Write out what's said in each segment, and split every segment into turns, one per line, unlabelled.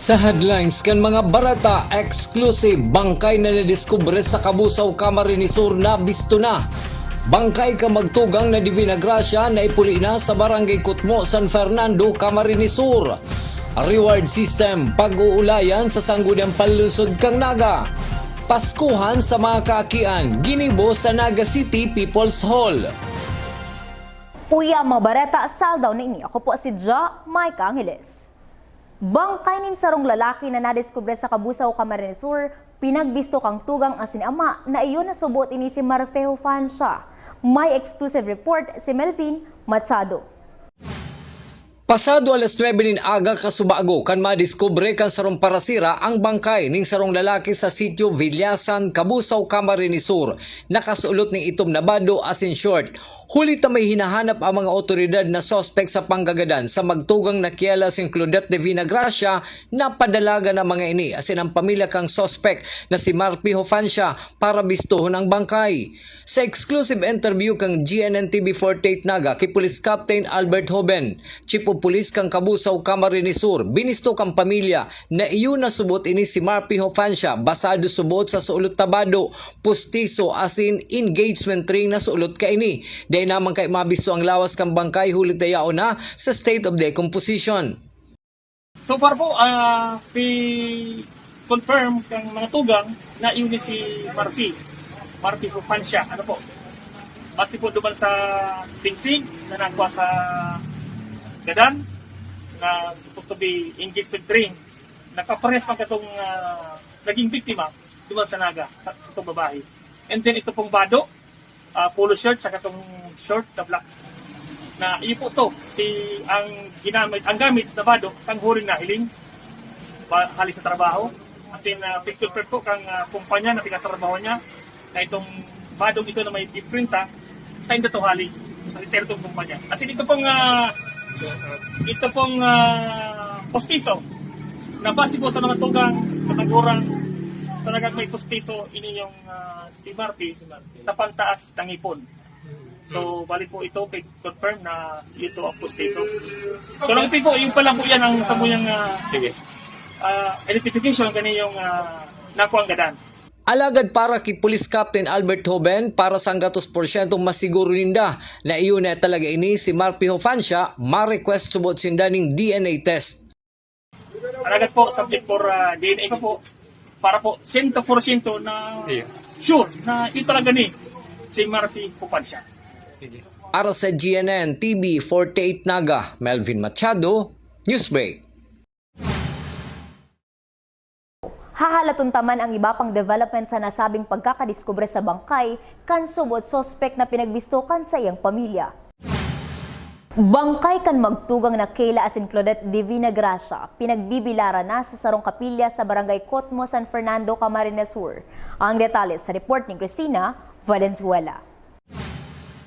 Sa headlines kan mga barata, exclusive bangkay na nadiskubre sa Kabusaw, Camarines Sur na bisto na. Bangkay ka magtugang na Divina Gracia na ipuli na sa Barangay Kutmo, San Fernando, Camarines Sur. Reward system, pag-uulayan sa sangguniang panlusod kang Naga. Paskuhan sa mga kaakian, ginibo sa Naga City People's Hall.
Uya mga barata, saldaw na ini. Ako po si Ja Mike Angeles. Bangkay nin sarong lalaki na nadiskubre sa Kabusaw, Camarines Sur, pinagbisto kang tugang asin ama na iyon na subot ini si Marfeo Fancia. May exclusive report si Melvin Machado.
Pasado alas 9 nin aga kasubago kan madiskubre kan sarong parasira ang bangkay ning sarong lalaki sa sitio Villasan, Kabusaw, Camarines Sur. Nakasulot ning itom na bado as in short. Huli ta may hinahanap ang mga otoridad na sospek sa panggagadan sa magtugang na Kiela sing Claudette Divina Gracia na padalaga ng mga ini asin ang pamilya kang sospek na si Marfeo Fancia para bistuhon ang bangkay. Sa exclusive interview kang GNN-TV48 Naga kay Police Captain Albert Hoben, Chief of Police kang Kabusaw, Camarines Sur, binisto kang pamilya na iyon na subot ini si Marfeo Fancia basado subot sa suulot tabado, pustiso asin engagement ring na suulot ka ini. Dahil naman kay mabisto ang lawas kang bangkay hulit dayao na sa state of decomposition.
So far po, confirm kang mga tugang na yun si Marfeo Fancia. Ano po? Base po duman sa singsing na nakuha sa gadan na supposed to be engagement ring. Nakapares pa katong naging biktima duman sa Naga, itong babae. And then ito pong bado, polo shirt sa katong short na black na iyo po to ang gamit na bado kang huring na hiling hali sa trabaho asin picture print po kang kumpanya na pinatrabaho niya na itong badong ito na may iprinta sa inyo to hali sa itong kumpanya asin ito pong postiso na base po sa mga tugang katagurang talagang may postiso ini yung si Marfeo sa pantaas ng ipon. So, bali po ito, confirm na ito ang postiso. So, lang po, yung pala po yan ang samuyang identification kaniyong nakuha ang gadan.
Alagad para kay Police Captain Albert Hoben para sa 100% masiguro ninda na iyon na talaga ini si Marfeo Fancia, ma-request subot sinda ning DNA test.
Alagad po, subject for DNA pa po, para po 100% na sure na ito talaga ni si Marfeo Fancia.
Para sa GNN TV 48 Naga, Melvin Machado, Newsbreak.
Hahalatun taman ang iba pang development sa nasabing pagkakadiskubre sa bangkay kan subot sospek na pinagbistokan sa iyang pamilya. Bangkay kan magtugang na Kiela asin Claudette Divina Gracia, pinagbibilara na sa sarong kapilya sa Barangay Kutmo, San Fernando, Camarines Sur. Ang detalye sa report ni Cristina Valenzuela.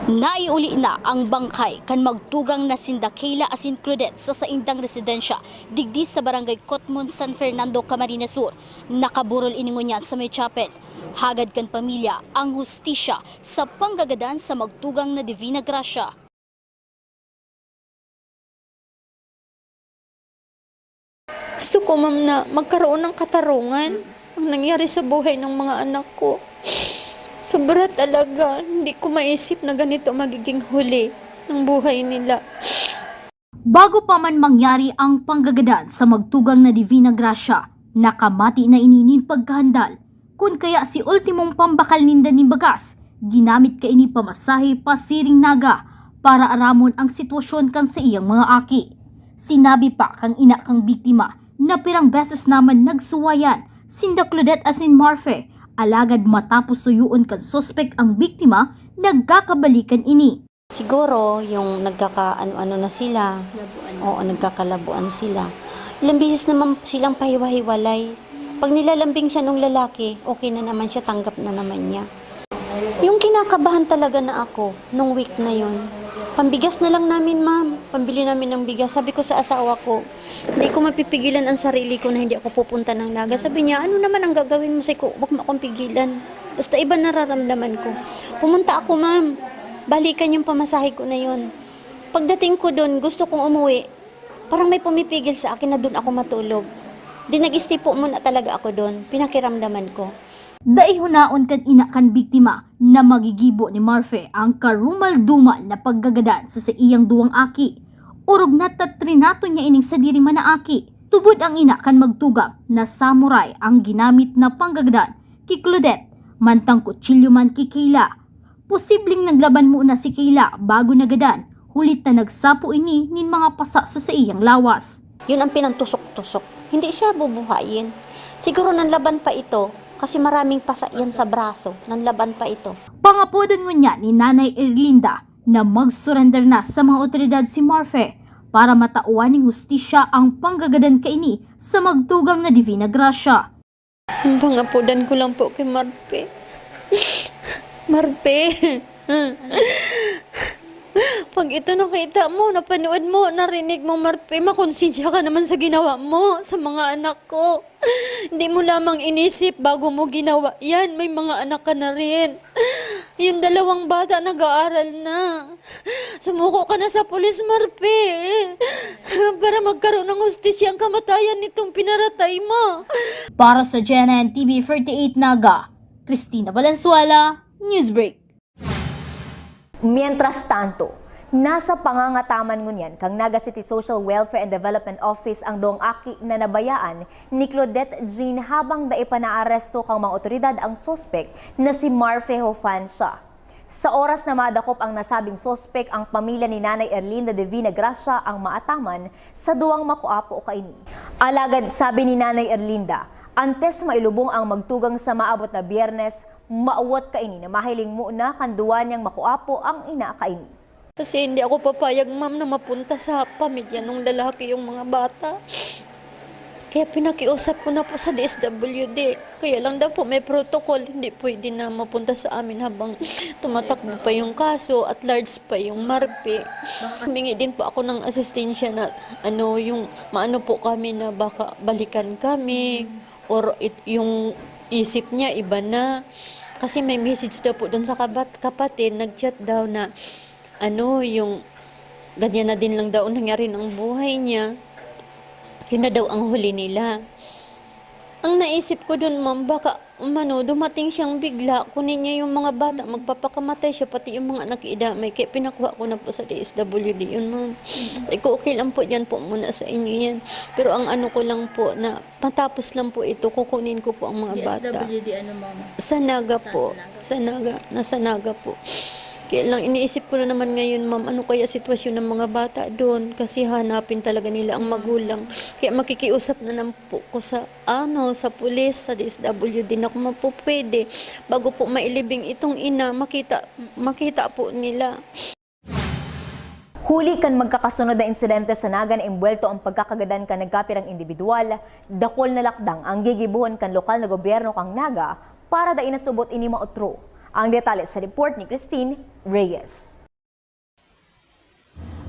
Naiuli na ang bangkay kan magtugang na sinda Kiela asin Claudette sa saindang residensya digdi sa Barangay Kutmo, San Fernando, Camarines Sur. Nakaburol iningunyan sa may chapel. Hagad kan pamilya ang hustisya sa panggagadan sa magtugang na Divina Gracia.
Gusto ko, ma'am, na magkaroon ng katarungan ang nangyari sa buhay ng mga anak ko. Sobra talaga, hindi ko maisip na ganito magiging huli ng buhay nila.
Bago pa man mangyari ang panggagadan sa magtugang na Divina Gracia, nakamati na ininin pagkahandal. Kung kaya si ultimong pambakal ninda ni bagas, ginamit ka ini pamasahe pasiring Naga para aramon ang sitwasyon kan sa iyang mga aki. Sinabi pa kang ina kang biktima na pirang beses naman nagsuwayan sinda Claudette asin Marfeo. Alagad matapos suyuon kan sospek ang biktima, nagkakabalikan ini.
Siguro yung nagkakaano-ano na sila. Oo, nagkakalabuan sila. Ilang bisis naman silang pahiwa-hiwalay. Pag nilalambing siya nung lalaki, okay na naman siya, tanggap na naman niya. Yung kinakabahan talaga na ako nung week na yun. Pambigas na lang namin, ma'am. Pambili namin ng bigas. Sabi ko sa asawa ko, hindi ko mapipigilan ang sarili ko na hindi ako pupunta ng Naga. Sabi niya, ano naman ang gagawin mo? Sabi ko, huwag mo akong pigilan. Basta iba nararamdaman ko. Pumunta ako, ma'am. Balikan yung pamasahe ko na yun. Pagdating ko doon, gusto kong umuwi. Parang may pumipigil sa akin na doon ako matulog. Di nag-stay po muna talaga ako doon. Pinakiramdaman ko.
Daihunaon kan ina kan biktima na magigibo ni Marfe ang karumal-dumal na paggagadan sa iyang duwang aki. Urog na tatrinato niya ining sa diri man na aki. Tubod ang ina kan magtugam na samurai ang ginamit na panggagadan kay Claudette, mantang kutsilyo man kay Kayla. Posibleng naglaban muna si Kayla bago nagadan, hulit na nagsapo ini nin mga pasa sa iyang lawas.
Yun ang pinantusok-tusok. Hindi siya bubuhayin. Siguro nanlaban pa ito kasi maraming pasa yan sa braso. Nanlaban pa ito.
Pangapodan ngunya ni Nanay Erlinda na mag-surrender na sa mga otoridad si Marfe para matauan ng hustisya ang panggagadan kaini sa magtugang na Divina Gracia.
Ang pangapudan ko lang po kay Marpe. Marpe. Pag ito nakita mo, napanood mo, narinig mo, Marpe, makonsensya ka naman sa ginawa mo sa mga anak ko. Hindi mo lamang inisip bago mo ginawa yan. May mga anak ka na rin. Yung 2 bata nag-aaral na. Sumuko ka na sa pulis, Marpe. Para magkaroon ng hustisya ang kamatayan nitong pinaratay mo.
Para sa GNN TV 48 Naga, Cristina Valenzuela, Newsbreak.
Mientras tanto, nasa pangangataman ngunyan kang Naga City Social Welfare and Development Office ang doong aki na nabayaan ni Claudette Jean habang daipa naaresto kang mga otoridad ang sospek na si Marfe Hofancia. Sa oras na madakop ang nasabing sospek, ang pamilya ni Nanay Erlinda Divina Gracia ang maataman sa duwang makuapo kaini. Alagad sabi ni Nanay Erlinda, antes mailubong ang magtugang sa maabot na Biyernes, maawat kaini na mahiling muna kanduan niyang makuapo ang ina kaini.
Kasi hindi ako papayag, ma'am, na mapunta sa pamilya ng lalaki yung mga bata. Kaya pinakiusap ko na po sa DSWD. Kaya lang daw po may protocol, hindi pwede na mapunta sa amin habang tumatakbo pa yung kaso at large pa yung Marpe. Humingi din po ako ng asistensya na yung maano po kami na baka balikan kami or yung isip niya iba na. Kasi may message daw po doon sa kapatid, nag-chat daw na yung ganyan na din lang daw nangyari ng buhay niya. Yun na daw ang huli nila. Ang naisip ko doon, ma'am, baka dumating siyang bigla, kunin niya yung mga bata, magpapakamatay siya, pati yung mga anak idamay. Kaya pinakuha ko na po sa DSWD yun, ma'am. Okay lang po, yan po muna sa inyo yan. Pero ang ko lang po, na matapos lang po ito, kukunin ko po ang mga bata.
DSWD ma'am?
Sa Naga po. Sa Naga. Nasa Naga po. Kaya lang iniisip ko na naman ngayon, ma'am, ano kaya sitwasyon ng mga bata doon? Kasi hanapin talaga nila ang magulang. Kaya makikiusap na naman po ko sa pulis, sa DSWD na kung pwede, bago po mailibing itong ina, makita po nila.
Huli kan magkakasunod na insidente sa Naga na imbwelto ang pagkakagadan kan nagkapirang individual, dakol na lakdang ang gigibuhon kan lokal na gobyerno kang Naga para dain nasubot ini maotro. Ang detalye sa report ni Christine Reyes.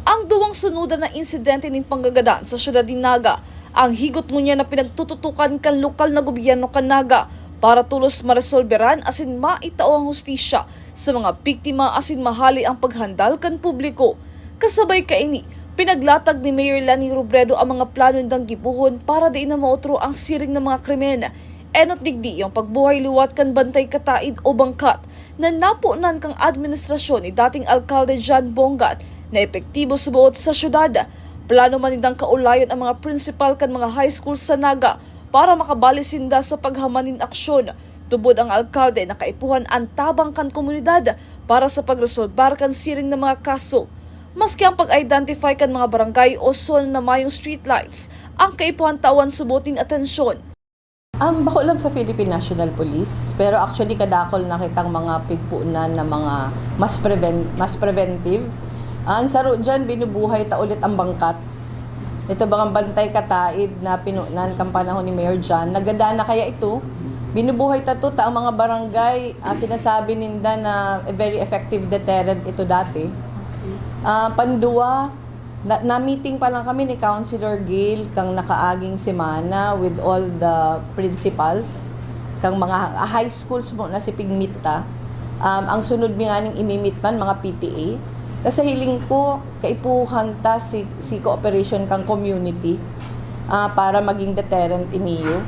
Ang duwang sunudan na insidente ng panggagadan sa syudad ng Naga, ang higot ngunya na pinagtututukan kan lokal na gobyerno kan Naga para tulos maresolberan asin maitao ang hustisya sa mga biktima asin mahali ang paghandal kan publiko. Kasabay kaini, pinaglatag ni Mayor Lani Robredo ang mga plano ng gibuhon para di na mautro ang siring ng mga krimen. Enot digdi yung pagbuhay liwat kan bantay kataid o bangkat na napunan kang administrasyon ni dating Alkalde John Bongat na epektibo subuot sa syudad. Plano man nidang kaulayan ang mga principal kan mga high school sa Naga para makabalisinda sa paghamanin aksyon. Tubod ang alkalde na kaipuhan ang tabang kan komunidad para sa pagresolbar kan siring ng mga kaso. Maski ang pag-identify kan mga barangay o zone na mayong streetlights, ang kaipuhan tawan subutin atensyon.
Bako lang sa Philippine National Police, pero actually kadakol nakitang mga pigpunan na mga mas preventive. Ang saro dyan, binubuhay ta ulit ang bangkat. Ito bang bantay kataid na pinunan kang panahon ni Mayor John. Nagadana kaya ito, binubuhay ta to ta ang mga barangay. Sinasabi ninda na very effective deterrent ito dati. Pandua, na-meeting pa lang kami ni Councilor Gail kang nakaaging semana with all the principals kang mga high schools mo na si Pigmita. Ang sunod mi nga ning imimit man mga PTA. Tas sa hiling ko kaipuhan ta si cooperation kang community. para maging deterrent iniyo.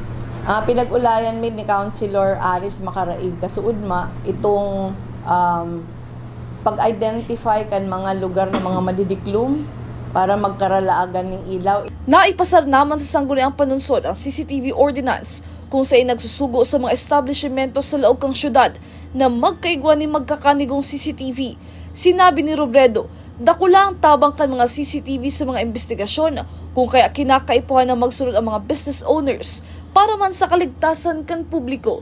Pinag-ulayan mi ni Councilor Aris Macaraig kasuudma itong pag-identify kan mga lugar ng mga madidiklum para magkaralaagan ng ilaw.
Naipasar naman sa sangguniang panunsod ang CCTV ordinance kung saan nagsusugo sa mga establishmento sa laog kang syudad na magkaigwa ni magkakanigong CCTV. Sinabi ni Robredo, dakula ang tabang kan mga CCTV sa mga investigasyon kung kaya kinakaipuhan na magsunod ang mga business owners para man sa kaligtasan kan publiko.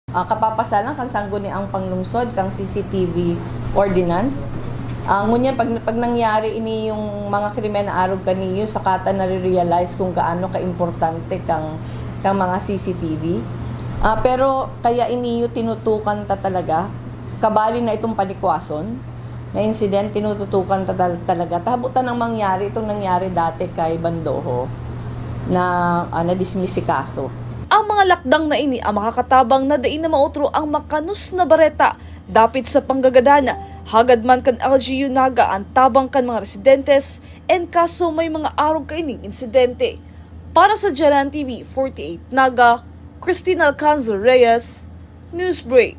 Kapapasalan kan sangguniang panglungsod kang CCTV ordinance. Ngunyan, pag nangyari ini yung mga krimen na arog kaniyo, sakata na-realize kung gaano ka-importante kang mga CCTV. Pero kaya iniyo tinutukan ta talaga, kabali na itong panikwason, na incident, tinututukan ta talaga. Tahabutan ang mangyari, itong nangyari dati kay Bandoho, na na-dismiss si kaso.
Ang mga lakdang na ini ang makakatabang na dain na mautro ang makanus na bareta dapit sa panggagadana, hagad man kan LGU Naga ang tabang kan mga residentes and kaso may mga arog kaining insidente. Para sa Jaran TV 48 Naga, Cristina Alcanzo Reyes, Newsbreak.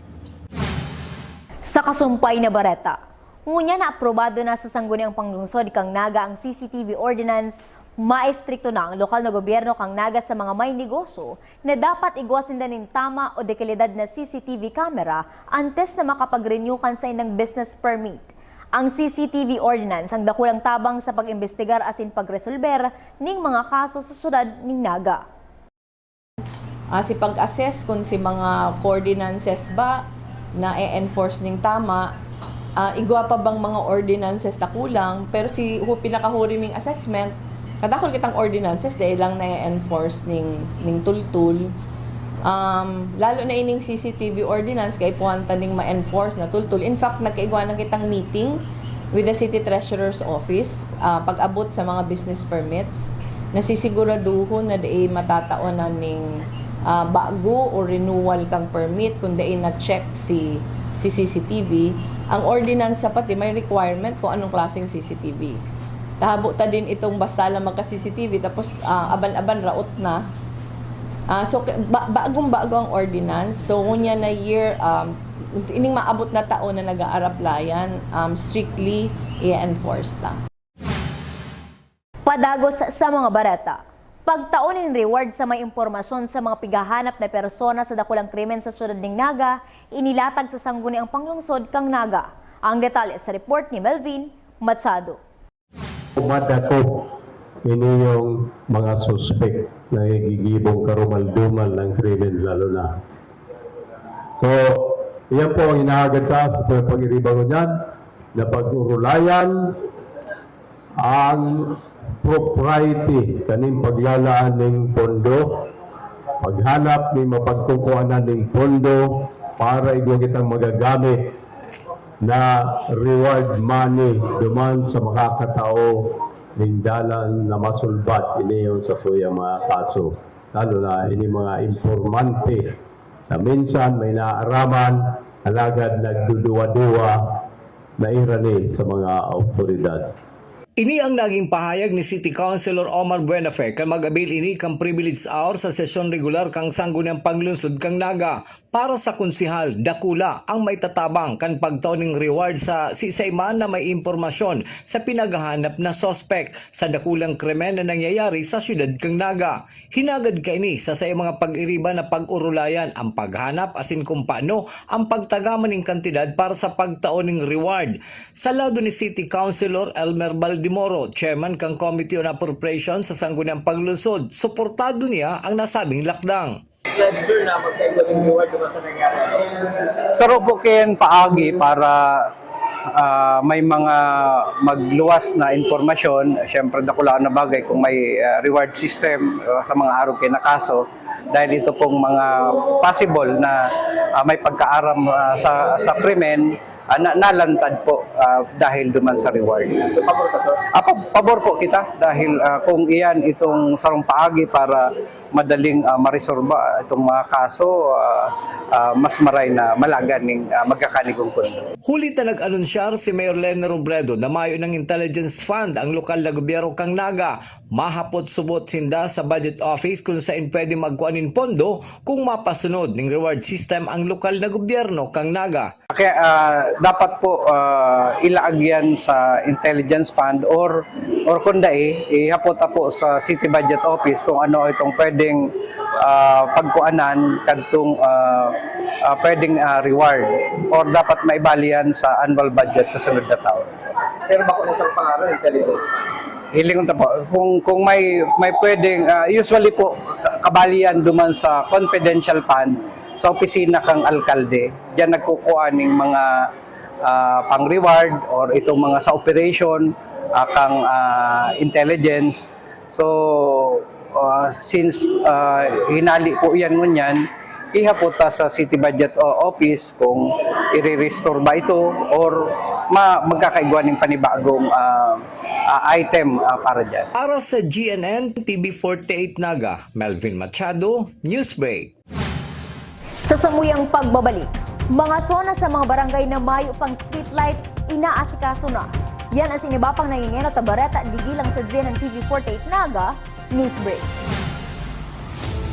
Sa kasumpay na bareta, ngunya na aprobado na sa sangguniang panglungsod kang Naga ang CCTV ordinance. Maestrikto na ang lokal na gobyerno kang Naga sa mga may negosyo na dapat igwasin din tama o dekalidad na CCTV camera antes na makapag-renew kan sa inang business permit. Ang CCTV ordinance ang dakulang tabang sa pag-imbestigar asin pag-resolver ning mga kaso sa syudad ning Naga.
Si pag-assess kung si mga ordinances ba na i-enforce ning tama, igwa pa bang mga ordinances na kulang, pero si pinakahuriming assessment, kadakol kitang ordinances dahil lang na-enforce ning tultul. Lalo na ining CCTV ordinance kay puwanta ning ma-enforce na tultul. In fact, nagkaigwa na kitang meeting with the City Treasurer's Office pag-abot sa mga business permits. Nasisiguraduhon na dai matataonan ning bago o renewal kang permit kung dai na-check si CCTV. Ang ordinance sa pati may requirement kung anong klaseng CCTV. Tahabo ta din itong basta lang magka-CCTV tapos aban-aban raot na. So bagong-bago ang ordinance. So unya na year ining maabot na taon na nag-aaraplayan, strictly i-enforce ta.
Padagos sa mga bareta. Pagtaonin reward sa may impormasyon sa mga pigahanap na persona sa dakulang krimen sa syudad ning Naga, inilatag sa sangguniang panglungsod kang Naga. Ang detalye sa report ni Melvin Machado.
Umadato ini yung mga suspect na gigibong karumal-dumal ng krimen lalo na. So, iyan po ang hinahagad ka sa pag-iribang niyan na pag-urulayan ang propriety kaning paglalaan ng pondo, paghanap ng mapagkukuhanan ng pondo para igwa kitang magagamit na reward money duman sa makakatao ng dalan na masulbat ini yung sa tuyang mga kaso. Lalo na ini mga informante na minsan may naaraman, alagad nagduduwa-duwa na irani sa mga autoridad.
Ini ang naging pahayag ni City Councilor Omar Buenafe kang mag-abil ini kang privilege hour sa sesyon regular kang sangguniang panglungsod kang Naga para sa konsihal dakula ang may tatabang kan pagtawning reward sa sisayman na may impormasyon sa pinaghahanap na suspect sa dakulang krimen na nangyayari sa syudad kang Naga. Hinagad ka ini sa mga pag-iriba na pag-urulayan ang paghanap asin kung paano ang pagtagaman ng kantidad para sa pagtawning reward. Sa lado ni City Councilor Elmer Baldimoro, chairman kang Committee on Appropriations sa sangguniang panglungsod, suportado niya ang nasabing lakdang.
Sir, na magkailang reward diba sa nangyari? Saro po kayan paagi para may mga magluwas na informasyon. Siyempre, dakulaan na bagay kung may reward system sa mga arog kay na kaso. Dahil ito pong mga possible na may pagkaaram sa krimen nalantad po dahil duman sa reward.
So, pabor ka, sir?
Pabor po kita dahil kung iyan itong sarong paagi para madaling maresolba itong mga kaso, mas maray na malaganing magkakanigong kuno.
Huli na nag-anunsyar si Mayor Lene Robredo na mayo ng Intelligence Fund ang lokal na gobyerno kang Naga. Mahapot subot sinda sa budget office kung saan pwede magkuanin pondo kung mapasunod ng reward system ang lokal na gobyerno kang Naga.
Kaya dapat po ilaag yan sa Intelligence Fund or ihapota po sa City Budget Office kung ano itong pwedeng pagkuanan kadtong pwedeng reward or dapat maibali yan sa annual budget sa sunod na taon.
Pero bako na isang pangalan, Intelligence Fund.
Hiling ko po kung may pwedeng usually po kabalian duman sa confidential fund sa opisina kang alkalde. Diyan nagkukuha ng mga pang-reward or itong mga sa operation kang intelligence. So since hinali po yan ngunyan, ihapota sa City Budget Office kung i-restore ba ito or magkakaigwa ng panibagong item para dyan.
Para sa GNN TV48 Naga, Melvin Machado, Newsbreak.
Sa samuyang pagbabalik, mga zona sa mga barangay na mayo pang streetlight, inaasikaso na. Yan ang sinibapang nangingenot na bareta digilang sa GNN TV48 Naga, Newsbreak.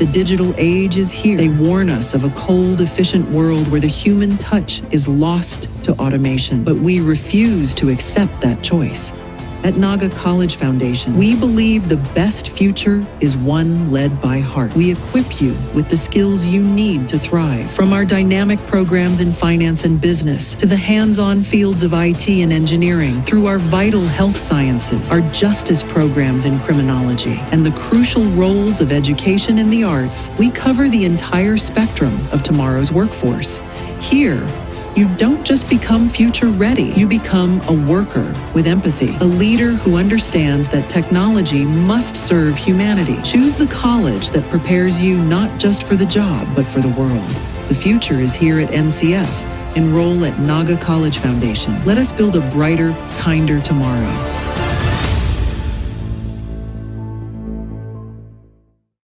The digital age is here. They warn us of a cold, efficient world where the human touch is lost to automation. But we refuse to accept that choice. At Naga College Foundation, we believe the best future is one led by heart. We equip you with the skills you need to thrive. From our dynamic programs in finance and business, to the hands-on fields of IT and engineering, through our vital health sciences, our justice programs in criminology, and the crucial roles of education in the arts, we cover the entire spectrum of tomorrow's workforce. Here, you don't just become future ready, you become a worker with empathy, a leader who understands that technology must serve humanity. Choose the college that prepares you not just for the job, but for the world. The future is here at NCF. Enroll at Naga College Foundation. Let us build a brighter, kinder tomorrow.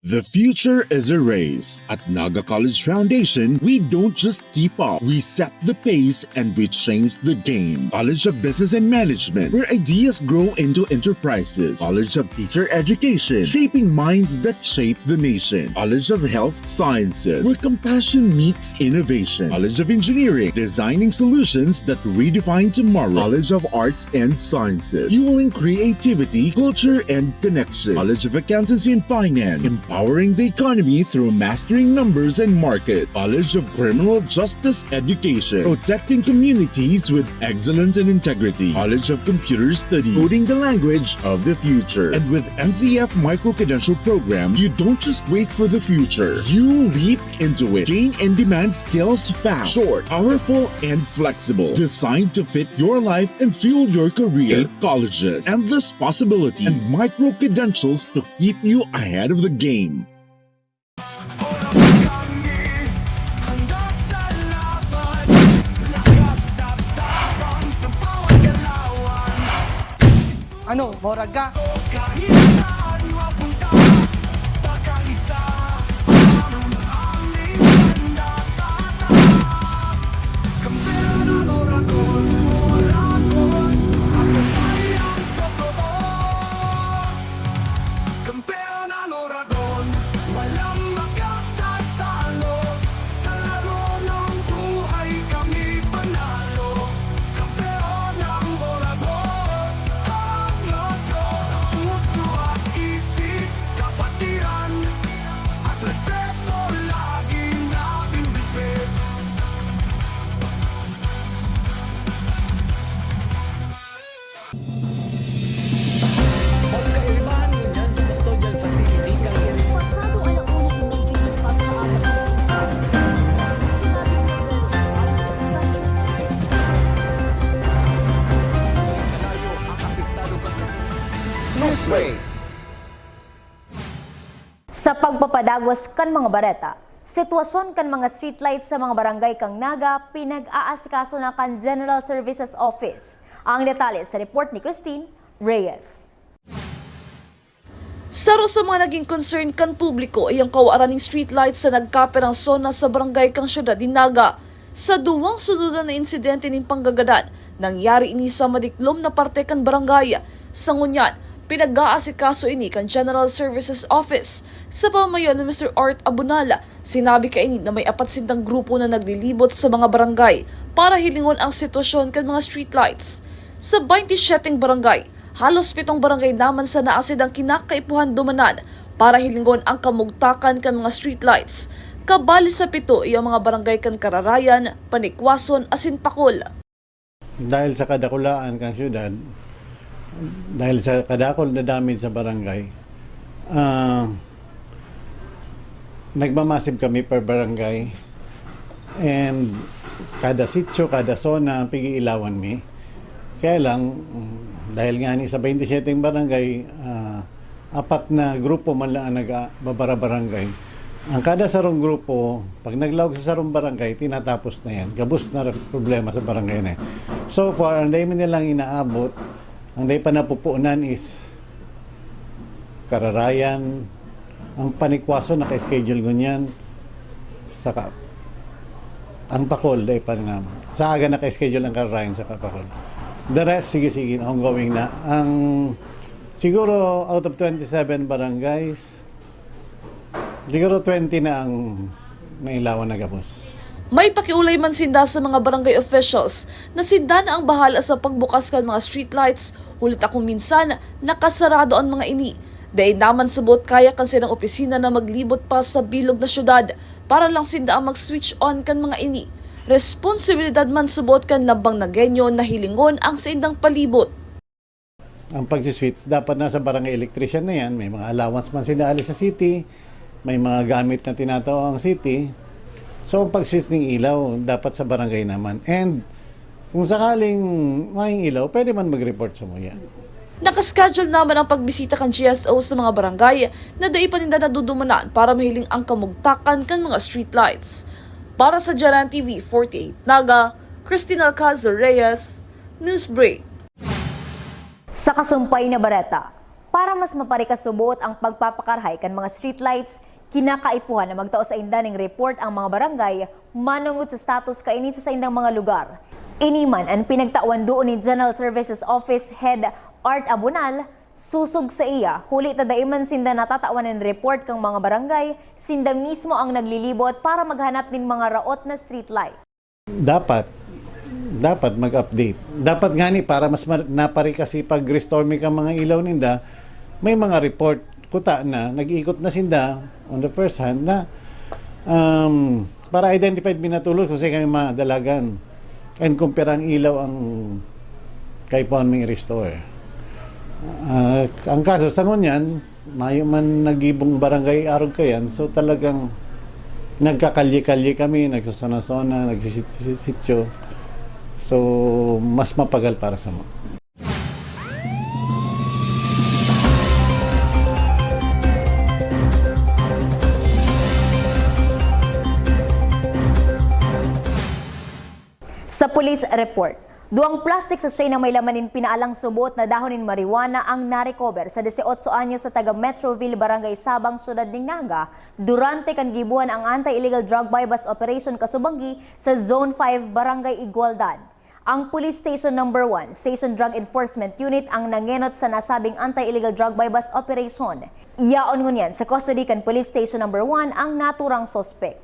The future is a race. At Naga College Foundation, we don't just keep up, we set the pace and we change the game. College of Business and Management, where ideas grow into enterprises. College of Teacher Education, shaping minds that shape the nation. College of Health Sciences, where compassion meets innovation. College of Engineering, designing solutions that redefine tomorrow. College of Arts and Sciences, fueling creativity, culture, and connection. College of Accountancy and Finance, empowering the economy through mastering numbers and market. College of Criminal Justice Education, protecting communities with excellence and integrity. College of Computer Studies, coding the language of the future. And with NCF micro-credential programs, you don't just wait for the future, you leap into it. Gain and demand skills fast, short, powerful, and flexible. Designed to fit your life and fuel your career. 8 colleges, endless possibilities, and micro-credentials to keep you ahead of the game.
Ano, morag ka?
Sa pagpapadagwas kan mga bareta, Sitwasyon kan mga streetlights sa mga barangay kang Naga, pinag-aasikaso na kan General Services Office. Ang detalye sa report ni Christine Reyes.
Saro sa mga naging concern kan publiko ay ang kawaran ng streetlights sa nagkaperang zona sa barangay kang syudad ni Naga. Sa duwang sunudan na insidente ng panggagadan, nangyari ini sa madiklom na parte kan barangay. Sa ngunyan, pinag-aasikaso ini kan General Services Office. Sa pamayon ni Mr. Art Abunala, sinabi kaini na may 400 grupo na naglilibot sa mga barangay para hilingon ang sitwasyon kan mga streetlights. Sa 27 barangay, halos 7 barangay naman sa naasid ang kinakaipuhan dumanan para hilingon ang kamugtakan kan mga streetlights. Kabali sa 7 ay ang mga barangay kan Kararayan, Panikwason, asin Pakol.
Dahil sa kadakulaan kang syudad, dahil sa kadakol na damage sa barangay, nagmamasib kami per barangay, and kada sitio, kada zona, pigiilawan mi. Kaya lang, dahil nga ni sa 27 barangay, 4 na grupo man lang ang nagbabara barangay. Ang kada sarong grupo, pag naglawag sa sarong barangay, tinatapos na yan. Gabos na problema sa barangay na yan. So far, ang dahil nilang inaabot, ang dahil pa napupuunan is Kararayan, ang Panikwaso, naka-schedule ganyan, saka ang Pakol, dahil pa rin naman. Sa aga naka-schedule ang Kararayan sa Pakol. The rest, sige, ongoing na. Ang siguro out of 27 barangays, siguro 20 na ang nailawan na gabos.
May pakiulay man sinda sa mga barangay officials na sinda na ang bahala sa pagbukas kan mga streetlights, hulit akong minsan nakasarado ang mga ini. Dahil naman subot kaya kan silang opisina na maglibot pa sa bilog na syudad para lang sinda ang mag-switch on kan mga ini. Responsibilidad man subot kan lambang na genyo na hilingon ang sindang palibot.
Ang pag-switch dapat nasa barangay electrician na yan. May mga allowance man sinaalis sa city, may mga gamit na tinatawa ang city. So, ang pag-switch ng ilaw, dapat sa barangay naman. And, kung sakaling may ilaw, pwede man mag-report sa muya.
Nakaschedule naman ang pagbisita kan GSO sa mga barangay na dai pa ninda nadudumanan para mahiling ang kamugtakan kan mga streetlights. Para sa Jaran TV 48 Naga, Christine Alcazar Reyes, Newsbreak.
Sa kasumpay na bareta, para mas maparikasubot ang pagpapakarhay kan mga streetlights, kinakaipuhan na magtao sa inda ng report ang mga barangay manungod sa status kainit sa indang mga lugar. Iniman ang pinagtawan doon ni General Services Office Head Art Abunal, susog sa iya, huli tadaiman sinda natatawan ng report kang mga barangay, sinda mismo ang naglilibot para maghanap din mga raot na streetlight.
Dapat mag-update. Dapat nga ni para mas napari kasi pag restorming ka mga ilaw ninda, may mga report kuta na, nag-iikot na sinda on the first hand na para identified minatulos kasi kami madalagan and compare ang ilaw ang kaipuan ming restore. Ang kaso sa ngunyan, mayo man nagibong barangay arog kayan, so talagang nagkakalye-kalye kami, nagsusona-sona, nagsisityo. So, mas mapagal para sa mo.
Sa police report, 2 plastic sachet na may lamanin pinaalang subot na dahonin marijuana ang narecover sa 18 anyos sa taga Metroville, Barangay Sabang, Syudad ng Naga durante kan gibuan ang anti-illegal drug bypass operation Kasubanggi sa Zone 5, Barangay Igualdad. Ang Police Station No. 1, Station Drug Enforcement Unit ang nangenot sa nasabing anti-illegal drug bypass operation. Iyaon ngunyan sa custody kan Police Station No. 1 ang naturang sospek.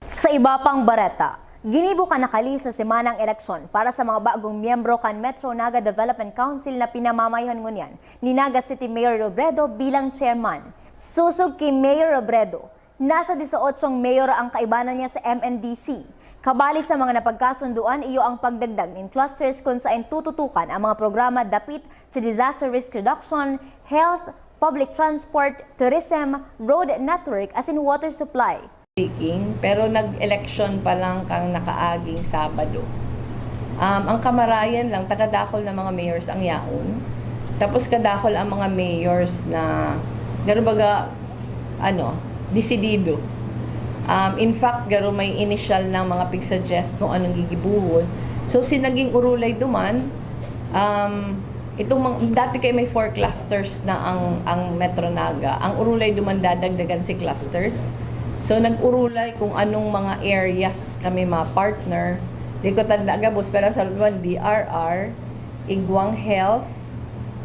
Sa iba pang bareta, ginibo ka nakalis na semanang eleksyon para sa mga bagong miyembro kan Metro Naga Development Council na pinamamayhan ngunyan ni Naga City Mayor Robredo bilang chairman. Susog kay Mayor Robredo, nasa 18 mayor ang kaibanan niya sa MNDC. Kabali sa mga napagkasunduan, iyo ang pagdagdag ng clusters kung saan tututukan ang mga programa dapit sa disaster risk reduction, health, public transport, tourism, road network as in water supply.
Pero nag-election pa lang kang nakaaging Sabado. Ang Kamarayan lang, tagadakol na mga mayors ang yaon. Tapos kadakol ang mga mayors na, gano'n baga, desidido In fact, garo may initial ng mga pig-suggest kung anong gigibuhon. So, sinaging urulay duman, dati kay may 4 clusters na ang Metro Naga. Ang urulay duman dadagdagan si clusters. So, nag-urulay kung anong mga areas kami ma-partner. Di ko tanda gabos, pero sa luwan, DRR, Igwang Health,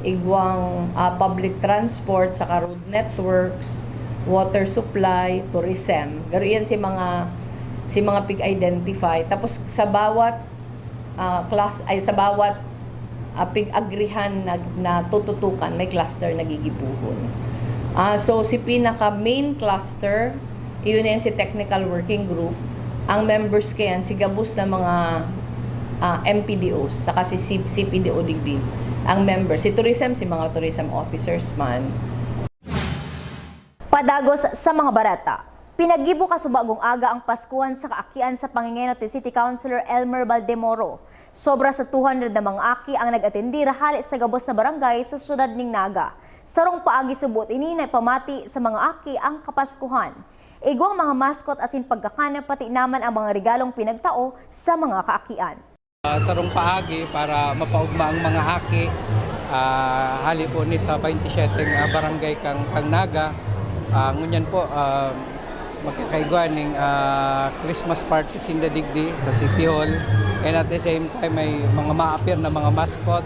Igwang public transport, saka road networks, water supply, tourism. Garo yan si mga pig-identify. Tapos sa bawat sa bawat pig-agrihan na tututukan, may cluster na gigibuhon. So si pinaka main cluster, iyon yan si technical working group. Ang members kayan si gabos na mga MPDOs, saka si CPDO digdi. Ang members, si tourism, si mga tourism officers man.
Padagos sa mga barata. Pinagibo kasubagong aga ang Paskuhan sa kaakian sa pangingenot ni City Councilor Elmer Valdemoro. Sobra sa 200 na mga aki ang nag-atendi rahali sa gabos sa barangay sa syudad ning Naga. Sarong paagi subot ini na pamati sa mga aki ang Kapaskuhan. Igwang mga maskot asin pagkakana pati naman ang mga regalong pinagtao sa mga kaakian.
Sarong paagi para mapaugma ang mga aki. Hali po ni sa 27 barangay kang Naga. Ngunyan po, magkakaiguan ng Christmas party sinda digdi sa City Hall. And at the same time, may mga ma-appear na mga mascot,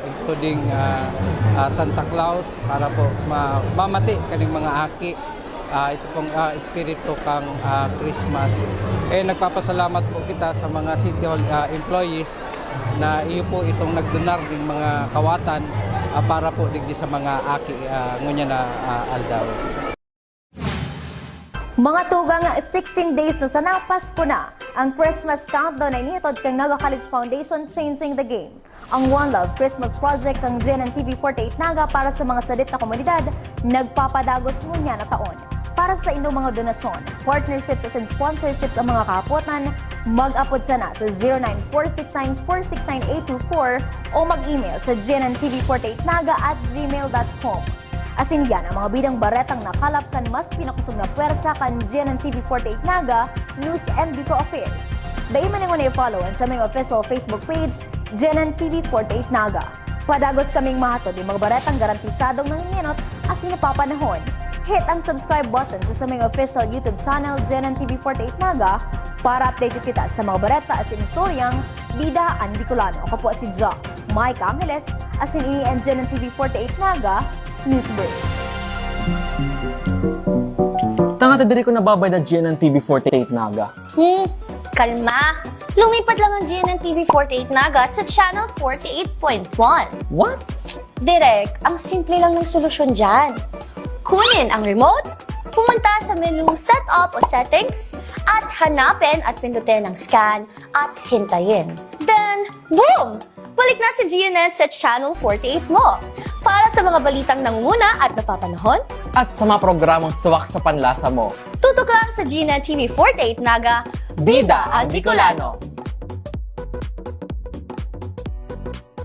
including Santa Claus, para po mamati kaning mga aki. Ito pong espiritu kang Christmas. Nagpapasalamat po kita sa mga City Hall employees na iyo po itong nagdonar ng mga kawatan para po digdi sa mga aki ngunyan na aldaw.
Mga tugang 16 days na sa Pasko na, ang Christmas countdown ay nitod kang Naga College Foundation Changing the Game. Ang One Love Christmas Project ng GNN-TV 48 Naga para sa mga sadit na komunidad, nagpapadagos ngunya na taon. Para sa inyong mga donasyon, partnerships and sponsorships ang mga kahapotan, mag-upod sana sa 09469469824 o mag-email sa gnntv48naga@gmail.com. Asin yan ang mga bidang baretang nakalap kan mas pinakusog na pwersa kan GNN-TV 48 Naga, News and Biko Affairs. Dahil man yung follow sa mga official Facebook page, GNN-TV 48 Naga. Padagos kaming mahatod yung mga baretang garantisadong nanginginot asin napapanahon. Hit ang subscribe button sa mga official YouTube channel GNN-TV 48 Naga para update kita sa mga bareta asin istoryang Bida ang Bicolano. Ako po si Jo Mike Angeles asin ini ang GNN-TV 48 Naga News Break.
Tanga ta diri ko nababay na GNN-TV 48 Naga.
Kalma! Lumipat lang ang GNN-TV 48 Naga sa channel 48.1.
What?
Direk, ang simple lang ng solusyon dyan. Kunin ang remote, pumunta sa menu Setup o Settings, at hanapin at pindutin ang scan at hintayin. Then, boom! Balik na si GNN sa channel 48 mo. Para sa mga balitang nangunguna at napapanahon,
At sa mga programang suwak sa panlasa mo.
tutok lang sa GNN-TV 48 Naga,
Bida ang Bicolano.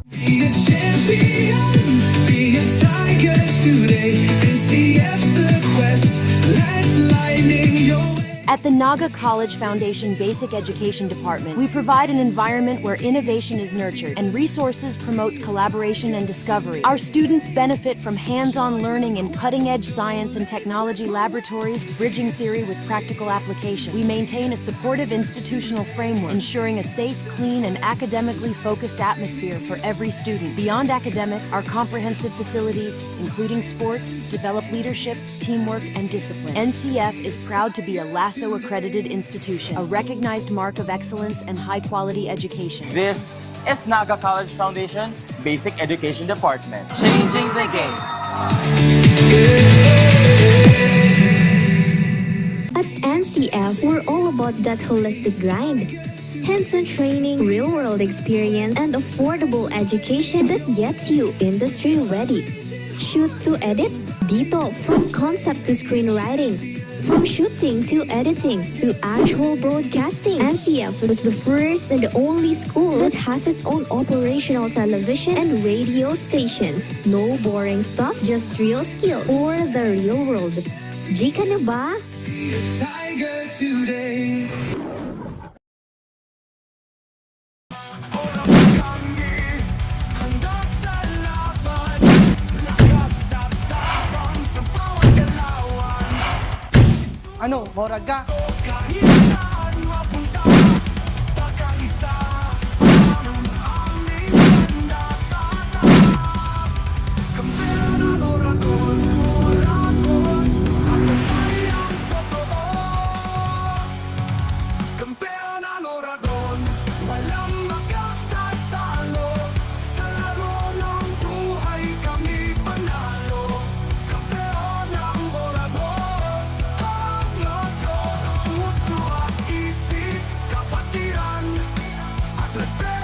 Be a champion, be a tiger today. NCF's the quest, let's lightning your way.
At the Naga College Foundation Basic Education Department, we provide an environment where innovation is nurtured and resources promotes collaboration and discovery. Our students benefit from hands-on learning in cutting-edge science and technology laboratories, bridging theory with practical application. We maintain a supportive institutional framework, ensuring a safe, clean, and academically focused atmosphere for every student. Beyond academics, our comprehensive facilities, including sports, develop leadership, teamwork, and discipline. NCF is proud to be a LASSO-accredited institution, a recognized mark of excellence and high-quality education.
This is Naga College Foundation Basic Education Department. Changing the game.
At NCF, we're all about that holistic grind. Hands-on training, real-world experience, and affordable education that gets you industry-ready. Shoot to edit, dito from concept to screenwriting. From shooting to editing to actual broadcasting, NCF is the first and the only school that has its own operational television and radio stations. No boring stuff, just real skills or the real world. Jika na ba?
Be a tiger today.
Ano, Moraga?
Kampeon ang Oragon, walang makatatalo. Sa laro ng buhay kami panalo. Kampeon ang Oragon, ang logo. Sa puso at isip, kapatiran at respeto.